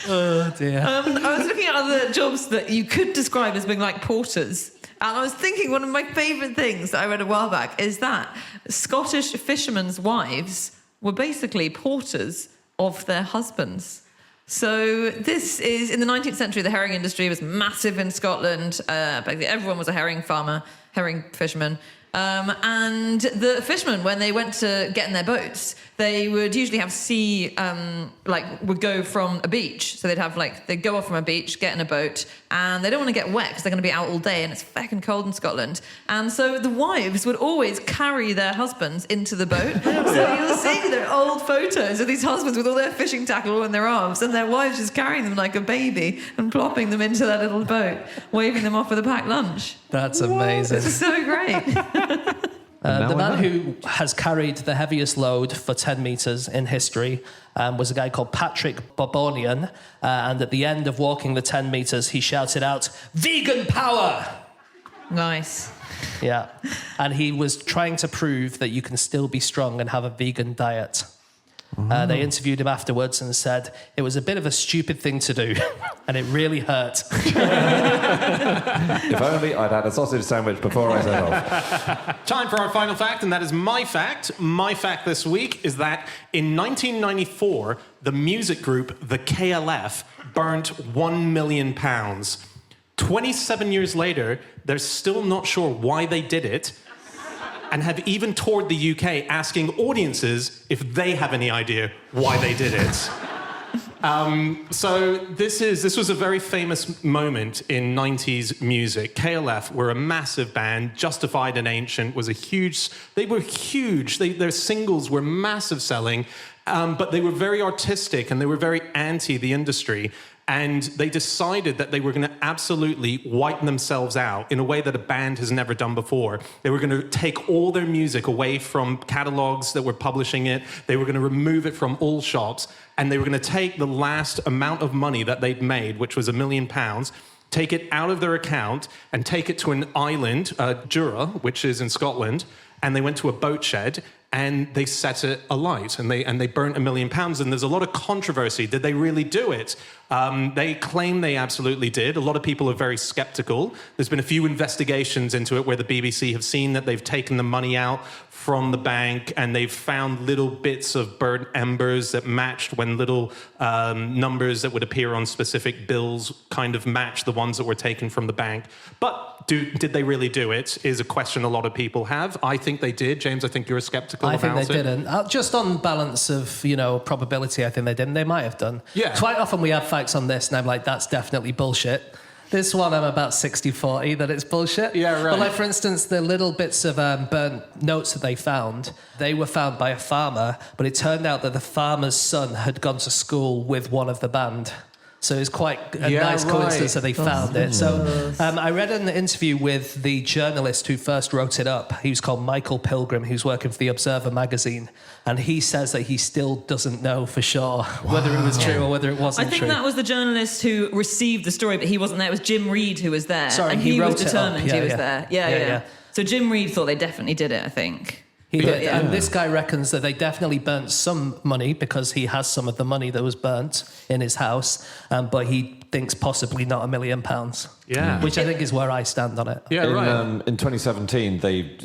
Oh, dear. I was looking at other jobs that you could describe as being like porters. And I was thinking one of my favourite things that I read a while back is that Scottish fishermen's wives were basically porters of their husbands. So this is, in the 19th century, the herring industry was massive in Scotland. Basically everyone was a herring farmer, herring fisherman. And the fishermen, when they went to get in their boats, they would usually have would go from a beach. So they'd go off from a beach, get in a boat, and they don't want to get wet because they're going to be out all day and it's fucking cold in Scotland. And so the wives would always carry their husbands into the boat. So you'll see their old photos of these husbands with all their fishing tackle in their arms and their wives just carrying them like a baby and plopping them into that little boat, waving them off with a packed lunch. That's amazing. This is so great. The man who has carried the heaviest load for 10 metres in history was a guy called Patrick Bobonian. And at the end of walking the 10 metres, he shouted out, "Vegan power!" Nice. Yeah. And he was trying to prove that you can still be strong and have a vegan diet. They interviewed him afterwards and said it was a bit of a stupid thing to do and it really hurt. If only I'd had a sausage sandwich before I set off. Time for our final fact, and that is my fact. My fact this week is that in 1994, the music group, the KLF, burnt £1 million. 27 years later, they're still not sure why they did it, and have even toured the UK asking audiences if they have any idea why they did it. So this was a very famous moment in 90s music. KLF were a massive band. Justified and Ancient was they were huge. Their singles were massive selling, but they were very artistic and they were very anti the industry. And they decided that they were going to absolutely wipe themselves out in a way that a band has never done before. They were going to take all their music away from catalogs that were publishing it. They were going to remove it from all shops. And they were going to take the last amount of money that they'd made, which was £1 million, take it out of their account and take it to an island, Jura, which is in Scotland. And they went to a boat shed and they set it alight and they burnt £1 million. And there's a lot of controversy. Did they really do it? They claim they absolutely did. A lot of people are very skeptical. There's been a few investigations into it where the BBC have seen that they've taken the money out from the bank and they've found little bits of burnt embers that matched when little numbers that would appear on specific bills kind of matched the ones that were taken from the bank. But did they really do it is a question a lot of people have. I think they did. James, I think you're skeptical about it. I think they didn't. Just on balance of, probability, I think they didn't. They might have done. Yeah. Quite often we have facts on this, and I'm like, that's definitely bullshit. This one, I'm about 60-40 that it's bullshit. Yeah, right. But like, for instance, the little bits of burnt notes that they were found by a farmer, but it turned out that the farmer's son had gone to school with one of the band. So it's quite a nice coincidence that they found it. So I read an interview with the journalist who first wrote it up. He was called Michael Pilgrim, who's working for the Observer magazine. And he says that he still doesn't know for sure whether it was true or whether it wasn't true. I think that was the journalist who received the story, but he wasn't there. It was Jim Reed who was there. Sorry, and he was determined he was there. Yeah. So Jim Reed thought they definitely did it, I think. He did. And this guy reckons that they definitely burnt some money because he has some of the money that was burnt in his house, but he thinks possibly not £1 million. Yeah. Which I think is where I stand on it. Yeah, right. In 2017, they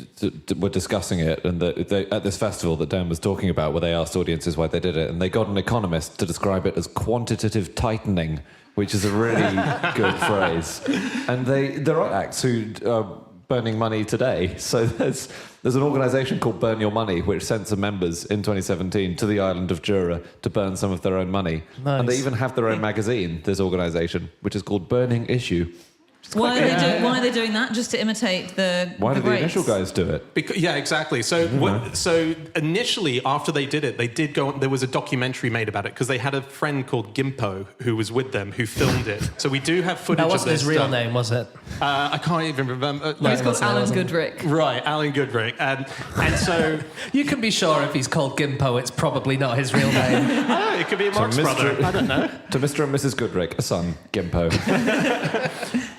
were discussing it, and at this festival that Dan was talking about, where they asked audiences why they did it, and they got an economist to describe it as quantitative tightening, which is a really good phrase. And there are acts who are burning money today. So there's an organisation called Burn Your Money, which sent some members in 2017 to the island of Jura to burn some of their own money. Nice. And they even have their own magazine, this organisation, which is called Burning Issue. Why are they doing that? Just to imitate the Why did the greats? initial guys do it? Yeah, exactly. So, so initially, after they did it, they did go. There was a documentary made about it because they had a friend called Gimpo who was with them who filmed it. So we do have footage. That wasn't of this his real stuff. name, was it? I can't even remember. He was called Alan Goodrick. Right, Alan Goodrick, and so You can be sure if he's called Gimpo, it's probably not his real name. it could be a Marx brother. I don't know. To Mr. and Mrs. Goodrick, a son, Gimpo.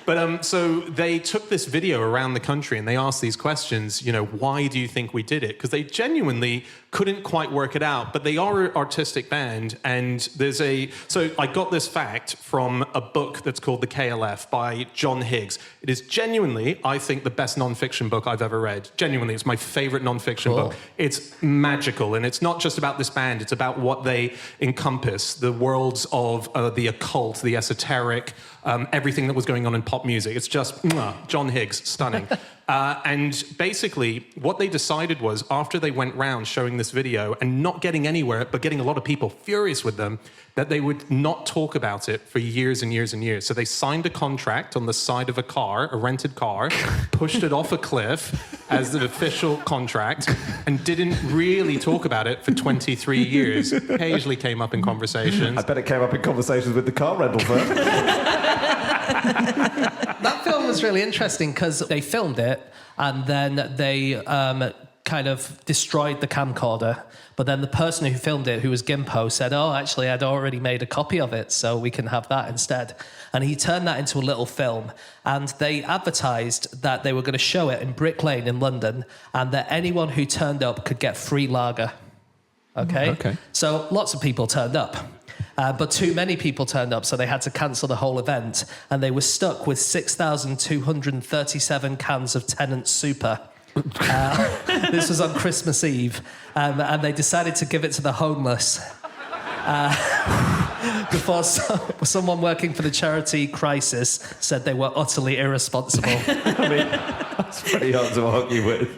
But so they took this video around the country and they asked these questions, why do you think we did it? Because they genuinely couldn't quite work it out, but they are an artistic band. And so I got this fact from a book that's called The KLF by John Higgs. It is genuinely, I think, the best nonfiction book I've ever read. Genuinely, it's my favorite nonfiction book. It's magical. And it's not just about this band, it's about what they encompass, the worlds of the occult, the esoteric, everything that was going on in pop music. It's just John Higgs, stunning. And basically, what they decided was, after they went round showing this video and not getting anywhere, but getting a lot of people furious with them, that they would not talk about it for years and years and years. So they signed a contract on the side of a car, a rented car, pushed it off a cliff as the official contract, and didn't really talk about it for 23 years. Occasionally came up in conversations. I bet it came up in conversations with the car rental firm. That film was really interesting because they filmed it and then they kind of destroyed the camcorder. But then the person who filmed it, who was Gimpo, said, actually, I'd already made a copy of it, so we can have that instead. And he turned that into a little film. And they advertised that they were going to show it in Brick Lane in London and that anyone who turned up could get free lager. Okay? So lots of people turned up. But too many people turned up, so they had to cancel the whole event. And they were stuck with 6,237 cans of Tennant Super. This was on Christmas Eve. And they decided to give it to the homeless. Before someone working for the charity Crisis said they were utterly irresponsible. I mean, that's pretty hard to argue with.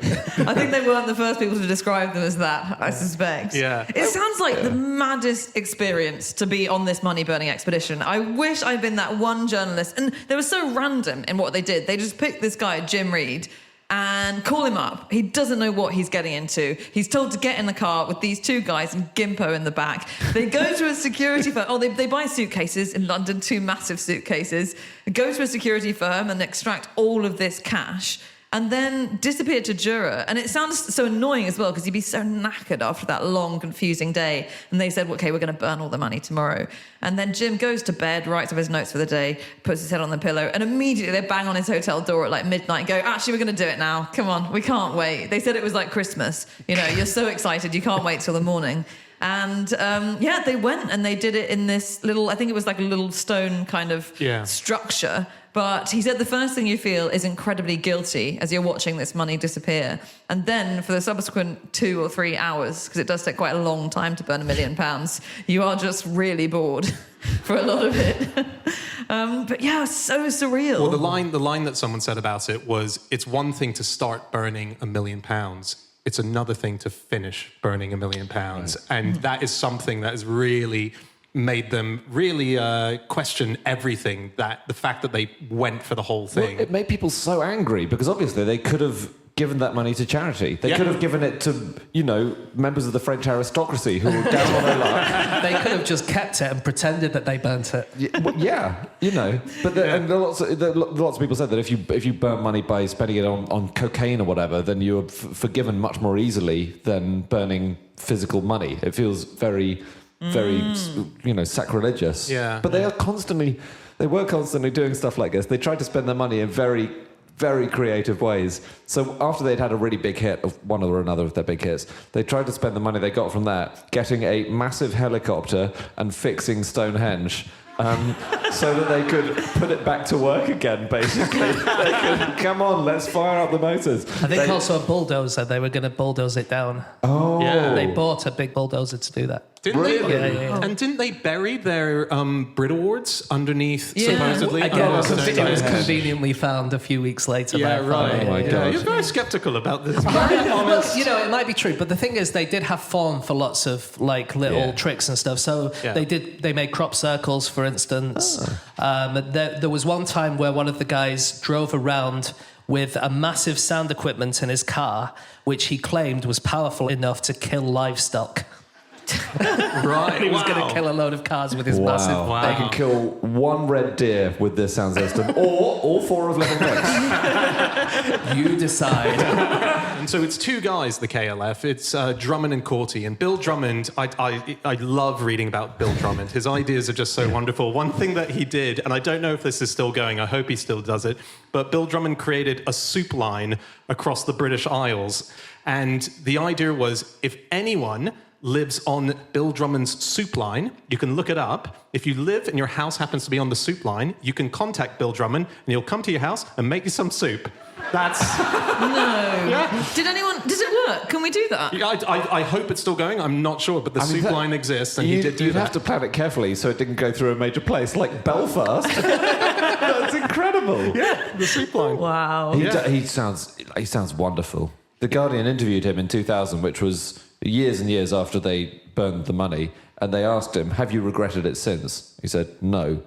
I think they weren't the first people to describe them as that, I suspect. Yeah. It sounds like the maddest experience to be on this money-burning expedition. I wish I'd been that one journalist. And they were so random in what they did. They just picked this guy, Jim Reed, and call him up. He doesn't know what he's getting into. He's told to get in the car with these two guys and Gimpo in the back. They go to a security firm. They buy suitcases in London, 2 massive suitcases. Go to a security firm and extract all of this cash and then disappear to Jura. And it sounds so annoying as well because he'd be so knackered after that long, confusing day. And they said, okay, we're going to burn all the money tomorrow. And then Jim goes to bed, writes up his notes for the day, puts his head on the pillow, and immediately they bang on his hotel door at like midnight and go, actually, we're going to do it now. Come on, we can't wait. They said it was like Christmas. You're so excited, you can't wait till the morning. And they went and they did it in this little, I think it was like a little stone kind of structure. But he said the first thing you feel is incredibly guilty as you're watching this money disappear. And then for the subsequent 2 or 3 hours, because it does take quite a long time to burn £1 million, you are just really bored for a lot of it. But yeah, it's so surreal. Well, the line that someone said about it was, it's one thing to start burning £1 million. It's another thing to finish burning £1 million. And that is something that is really made them really question everything, that the fact that they went for the whole thing. Well, it made people so angry because obviously they could have given that money to charity. They could have given it to, members of the French aristocracy who were down on their luck. They could have just kept it and pretended that they burnt it. But lots of people said that if you burn money by spending it on cocaine or whatever, then you're forgiven much more easily than burning physical money. It feels very, sacrilegious. Yeah. But they were constantly doing stuff like this. They tried to spend their money in very, very creative ways. So after they'd had a really big hit of one or another of their big hits, they tried to spend the money they got from that getting a massive helicopter and fixing Stonehenge. So that they could put it back to work again, basically. They could, come on, let's fire up the motors. I think also a bulldozer, they were going to bulldoze it down. Oh. Yeah. They bought a big bulldozer to do that. Didn't they? Yeah. And didn't they bury their brit awards underneath, supposedly? Again, under it was conveniently found a few weeks later. Yeah, right. Oh my God. You're very sceptical about this. Look, it might be true, but the thing is, they did have form for lots of little tricks and stuff. So they made crop circles, for instance. There was one time where one of the guys drove around with a massive sound equipment in his car, which he claimed was powerful enough to kill livestock. Right. He was going to kill a load of cars with his massive. Wow. They can kill one red deer with this sound system, or all four of little pigs. You decide. And so it's two guys, the KLF. It's Drummond and Corty. And Bill Drummond, I love reading about Bill Drummond. His ideas are just so wonderful. One thing that he did, and I don't know if this is still going, I hope he still does it, but Bill Drummond created a soup line across the British Isles. And the idea was, if anyone lives on Bill Drummond's soup line, you can look it up. If you live and your house happens to be on the soup line, you can contact Bill Drummond and he'll come to your house and make you some soup. That's... No. Yeah. Does it work? Can we do that? Yeah, I hope it's still going. I'm not sure, but the soup line exists and he did do that. You'd have to plan it carefully so it didn't go through a major place like Belfast. That's incredible. Yeah, the soup line. Wow. He sounds wonderful. The Guardian interviewed him in 2000, which was years and years after they burned the money, and they asked him, have you regretted it since? He said, no.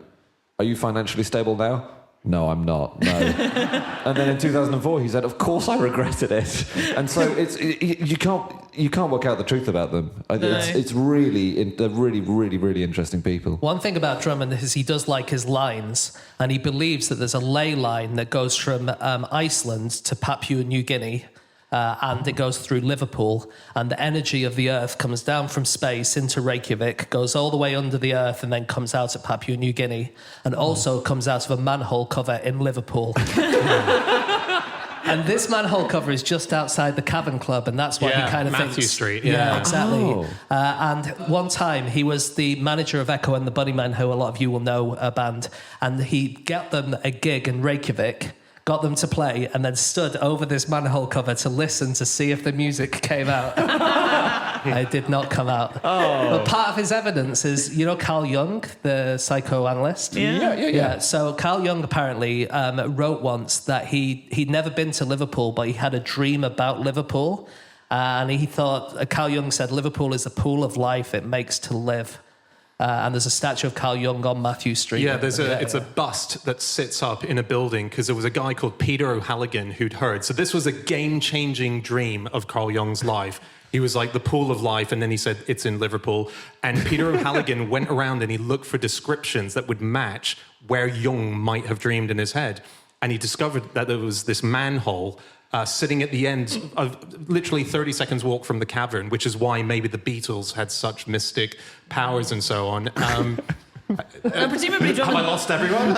Are you financially stable now? No, I'm not. No. And then in 2004, he said, of course I regretted it. And so you can't work out the truth about them. No. It's really, they're really, really, really interesting people. One thing about Drummond is he does like his lines, and he believes that there's a ley line that goes from Iceland to Papua New Guinea. And it goes through Liverpool, and the energy of the Earth comes down from space into Reykjavik, goes all the way under the Earth, and then comes out at Papua New Guinea, and also comes out of a manhole cover in Liverpool. And this manhole cover is just outside the Cavern Club, and that's what he kind of Matthew thinks. Street. Yeah, exactly. Oh. And one time, he was the manager of Echo and the Bunnymen, who a lot of you will know, a band, and he got them a gig in Reykjavik, got them to play, and then stood over this manhole cover to listen to see if the music came out. It did not come out. Oh. But part of his evidence is, Carl Jung, the psychoanalyst? Yeah. So Carl Jung apparently wrote once that he'd never been to Liverpool, but he had a dream about Liverpool. And he thought, Carl Jung said, Liverpool is a pool of life it makes to live. And there's a statue of Carl Jung on Matthew Street. Yeah, it's a bust that sits up in a building because there was a guy called Peter O'Halloran who'd heard. So this was a game-changing dream of Carl Jung's life. He was like the pool of life, and then he said, it's in Liverpool. And Peter O'Halloran went around and he looked for descriptions that would match where Jung might have dreamed in his head. And he discovered that there was this manhole sitting at the end of literally 30 seconds walk from the cavern, which is why maybe the Beatles had such mystic powers and so on. Presumably Have I lost everyone?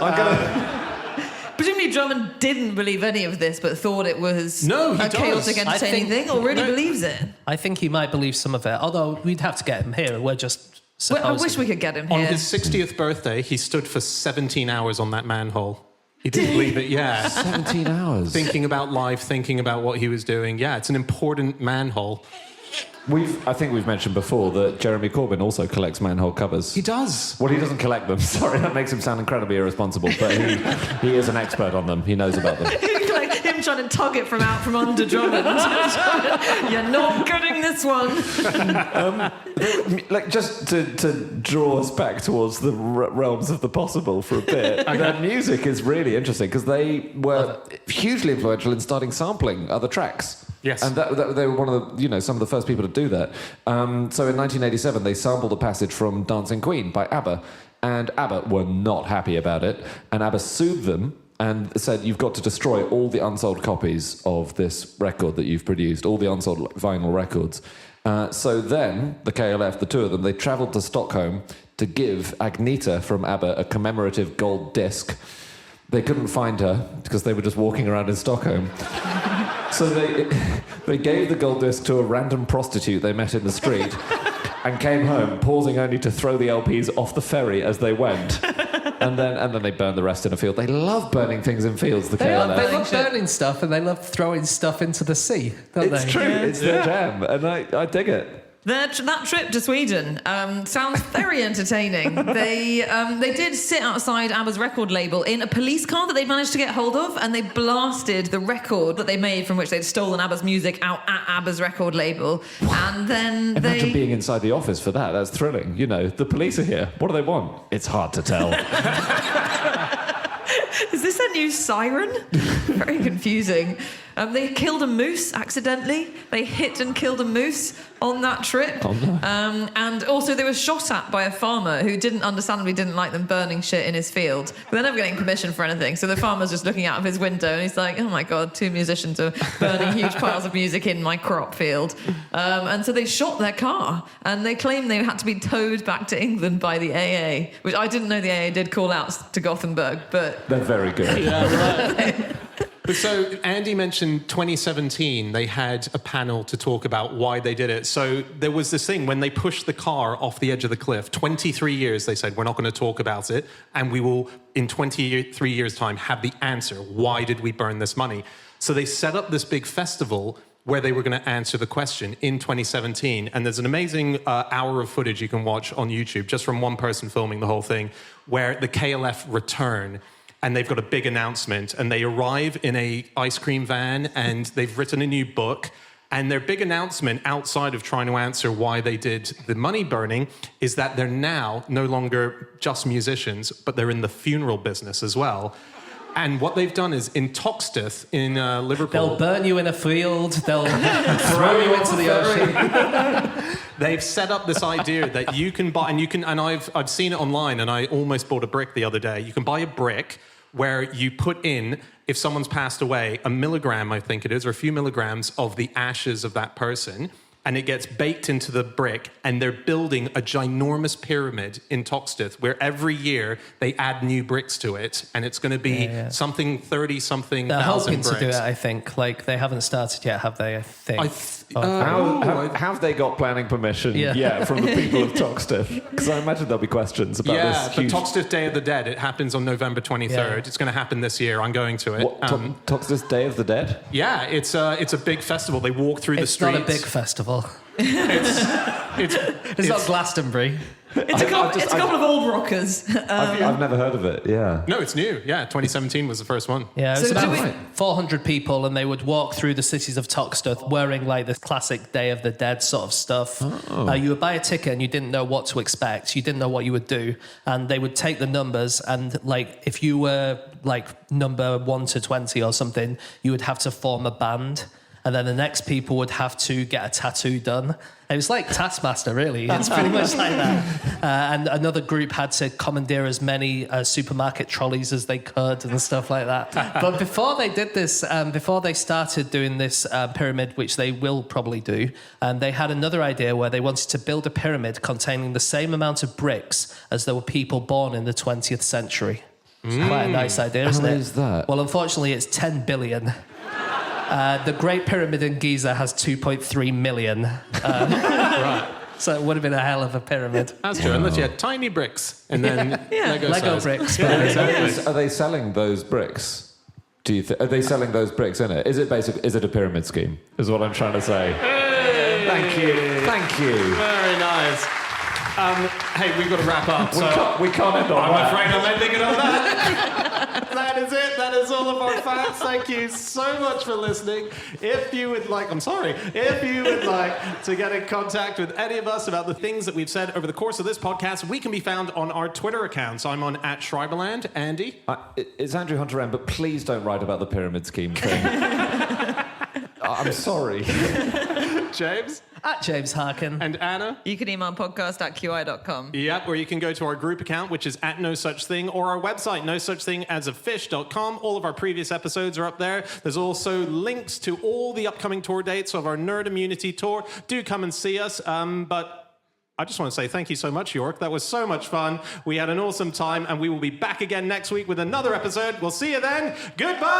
Presumably Drummond didn't believe any of this, but thought it was a chaotic, entertaining thing, or really believes it. I think he might believe some of it, although we'd have to get him here. We're just supposing. I wish we could get him here. On his 60th birthday, he stood for 17 hours on that manhole. He didn't believe it, yeah. 17 hours. Thinking about life, thinking about what he was doing. Yeah, it's an important manhole. I think we've mentioned before that Jeremy Corbyn also collects manhole covers. He does. Well, he doesn't collect them. Sorry, that makes him sound incredibly irresponsible, but he is an expert on them. He knows about them. Him trying to tug it from under Drummond. You're not getting this one. Like, just to draw us back towards the realms of the possible for a bit, their music is really interesting because they were hugely influential in starting sampling other tracks. Yes. And that they were one of the, some of the first people to do that. So in 1987, they sampled a passage from Dancing Queen by ABBA, and ABBA were not happy about it, and ABBA sued them and said, you've got to destroy all the unsold copies of this record that you've produced, all the unsold vinyl records. So then, the KLF, the two of them, they travelled to Stockholm to give Agneta from ABBA a commemorative gold disc. They couldn't find her because they were just walking around in Stockholm. So they gave the gold disc to a random prostitute they met in the street and came home, pausing only to throw the LPs off the ferry as they went. And then they burned the rest in a field. They love burning things in fields, the KLF. They love burning stuff, and they love throwing stuff into the sea, don't they? It's true. Yeah. It's their jam, and I dig it. That trip to Sweden sounds very entertaining. They did sit outside ABBA's record label in a police car that they managed to get hold of, and they blasted the record that they made from which they'd stolen ABBA's music out at ABBA's record label. And then Imagine being inside the office for that. That's thrilling. The police are here. What do they want? It's hard to tell. Is this a new siren? Very confusing. They killed a moose accidentally. They hit and killed a moose on that trip. Oh, no. And also they were shot at by a farmer who understandably didn't like them burning shit in his field. But they're never getting permission for anything. So the farmer's just looking out of his window and he's like, oh my God, two musicians are burning huge piles of music in my crop field. And so they shot their car and they claim they had to be towed back to England by the AA, which I didn't know the AA did call out to Gothenburg, but... They're very good. Yeah, right. But so Andy mentioned 2017, they had a panel to talk about why they did it. So there was this thing when they pushed the car off the edge of the cliff, 23 years, they said, we're not going to talk about it. And we will, in 23 years' time, have the answer. Why did we burn this money? So they set up this big festival where they were going to answer the question in 2017. And there's an amazing hour of footage you can watch on YouTube, just from one person filming the whole thing, where the KLF return. And they've got a big announcement, and they arrive in a ice cream van, and they've written a new book. And their big announcement, outside of trying to answer why they did the money burning, is that they're now no longer just musicians, but they're in the funeral business as well. And what they've done is in Toxteth in Liverpool... They'll burn you in a field, they'll throw you into the ocean. They've set up this idea that you can buy, and I've seen it online, and I almost bought a brick the other day. You can buy a brick where you put in, if someone's passed away, a milligram, I think it is, or a few milligrams of the ashes of that person, and it gets baked into the brick, and they're building a ginormous pyramid in Toxteth where every year they add new bricks to it, and it's going to be something 30-something They're thousand hoping bricks. to do it, I think. Like, they haven't started yet, have they? I think. Have they got planning permission from the people of Toxteth? Because I imagine there'll be questions about this huge... the Toxteth Day of the Dead, it happens on November 23rd. Yeah. It's going to happen this year. I'm going to it. What, Toxteth Day of the Dead? Yeah, it's a big festival. They walk through the streets. It's not a big festival. It's not Glastonbury. It's a couple of old rockers. I've never heard of it, yeah. No, it's new. Yeah, 2017 was the first one. Yeah, it was about 400 people, and they would walk through the cities of Toxteth wearing like this classic Day of the Dead sort of stuff. You would buy a ticket and you didn't know what to expect. You didn't know what you would do. And they would take the numbers, and like if you were like number 1 to 20 or something, you would have to form a band. And then the next people would have to get a tattoo done. It was like Taskmaster, really. It's pretty much like that. And another group had to commandeer as many supermarket trolleys as they could and stuff like that. But before they did this, before they started doing this pyramid, which they will probably do, they had another idea where they wanted to build a pyramid containing the same amount of bricks as there were people born in the 20th century. It's quite a nice idea, isn't it? How is that? Well, unfortunately, it's 10 billion. The Great Pyramid in Giza has 2.3 million. Right. So it would have been a hell of a pyramid. That's true, unless you had tiny bricks and then Lego bricks. Yeah, exactly. Are they selling those bricks? Are they selling those bricks in it? Is it a pyramid scheme? Is what I'm trying to say. Hey! Thank you. Very nice. Hey, we've got to wrap up. We can't end on I'm that. afraid I'm ending it on that. That is it. That is all of our facts. Thank you so much for listening. If you would like to get in contact with any of us about the things that we've said over the course of this podcast, we can be found on our Twitter accounts. I'm on @Schreiberland. Andy? It's Andrew Hunter M, but please don't write about the pyramid scheme thing. I'm sorry. James? @James Harkin. And Anna? You can email podcast@qi.com. Yep, or you can go to our group account, which is @NoSuchThing, or our website, nosuchthingasafish.com. All of our previous episodes are up there. There's also links to all the upcoming tour dates of our Nerd Immunity Tour. Do come and see us, but I just want to say thank you so much, York. That was so much fun. We had an awesome time, and we will be back again next week with another episode. We'll see you then. Goodbye!